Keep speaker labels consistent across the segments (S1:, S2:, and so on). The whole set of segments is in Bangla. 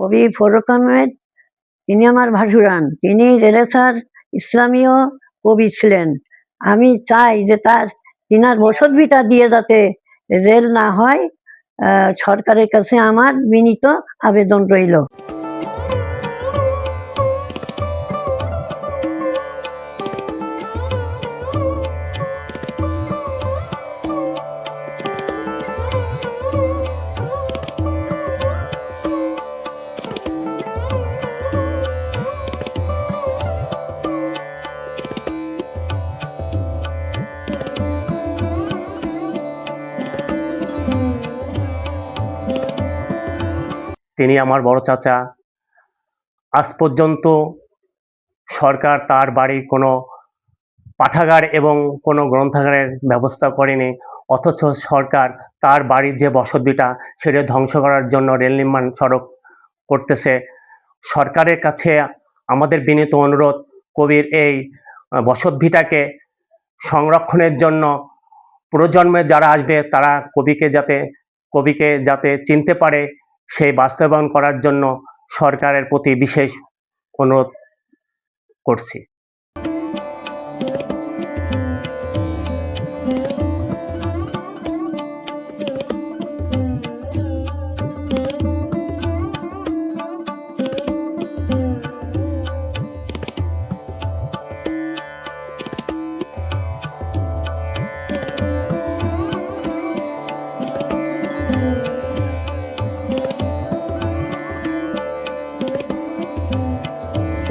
S1: কবি ফররুখ আহমেদ, তিনি আমার ভাসুরান। তিনি রেনেসাঁর ইসলামীয় কবি ছিলেন। আমি চাই যে তিনার বসতভিটা দিয়ে যাতে রেল না হয়, সরকারের কাছে আমার বিনীত আবেদন রইল।
S2: তিনি আমার বড় চাচা। আজ পর্যন্ত সরকার তার বাড়ি কোনো পাঠাগার এবং কোনো গ্রন্থাগারের ব্যবস্থা করেনি, অথচ সরকার তার বাড়ির যে বসতভিটা সেটা ধ্বংস করার জন্য রেল নির্মাণ সড়ক করতেছে। সরকারের কাছে আমাদের বিনীত অনুরোধ, কবির এই বসতভিটাকে সংরক্ষণের জন্য প্রজন্মে যারা আসবে তারা কবিকে যাতে চিনতে পারে, সেই বাস্তবায়ন করার জন্য সরকারের প্রতি বিশেষ অনুরোধ করছি।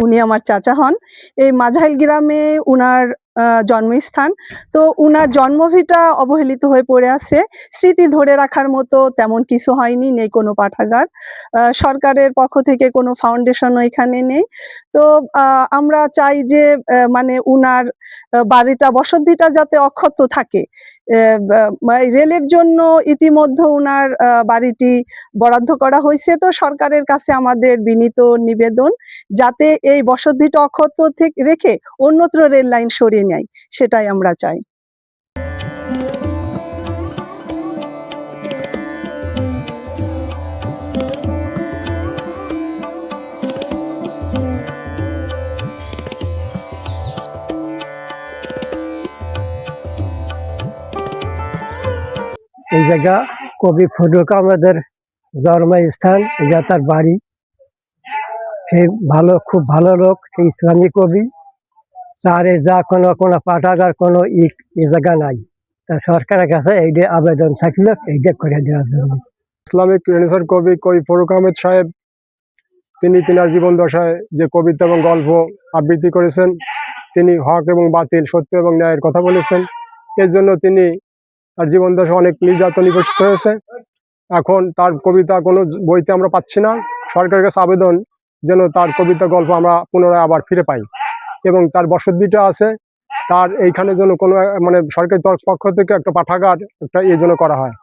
S3: উনি আমার চাচা হন। এই মাঝাইল গ্রামে উনার জন্মস্থান। তো উনার জন্মভিটা অবহেলিত হয়ে পড়ে আছে। স্মৃতি ধরে রাখার মতো তেমন কিছু হয়নি, নেই কোনো পাঠাগার, সরকারের পক্ষ থেকে কোনো ফাউন্ডেশনও এখানে নেই। তো আমরা চাই যে মানে উনার বাড়িটা, বসতভিটা যাতে অক্ষত থাকে। রেলের জন্য ইতিমধ্যে উনার বাড়িটি বরাদ্দ করা হয়েছে। তো সরকারের কাছে আমাদের বিনীত নিবেদন, যাতে এই বসতভিটা অক্ষত রেখে অন্যত্র রেল লাইন সরিয়ে নেয়, সেটাই আমরা চাই।
S4: এই জায়গা কবি ফররুখ আহমেদের জন্মস্থান, এটা তার বাড়ি। সে খুব ভালো লোক, সে ইসলামী কবি। তার যা কোনো পাঠাগার কোনো এই জায়গা নাই। তা সরকারের কাছে এইটা আবেদন থাকলে এইটা করে দেওয়ার জন্য।
S5: ইসলামিক রেনেসাঁর কবি ফররুখ আহমেদ সাহেব, তিনি তিনার জীবন দশায় যে কবিতা এবং গল্প আবৃত্তি করেছেন, তিনি হক এবং বাতিল, সত্য এবং ন্যায়ের কথা বলেছেন। এর জন্য তিনি তার জীবন দশা অনেক নির্যাতন নিবর্তিত হয়েছে। এখন তার কবিতা কোনো বইতে আমরা পাচ্ছি না। সরকারের কাছে আবেদন যেন তার কবিতা গল্প আমরা পুনরায় আবার ফিরে পাই, এবং তার বসতভিটা আছে, তার এইখানে যেন কোনো সরকারি পক্ষ থেকে একটা পাঠাগার এই জন্য করা হয়।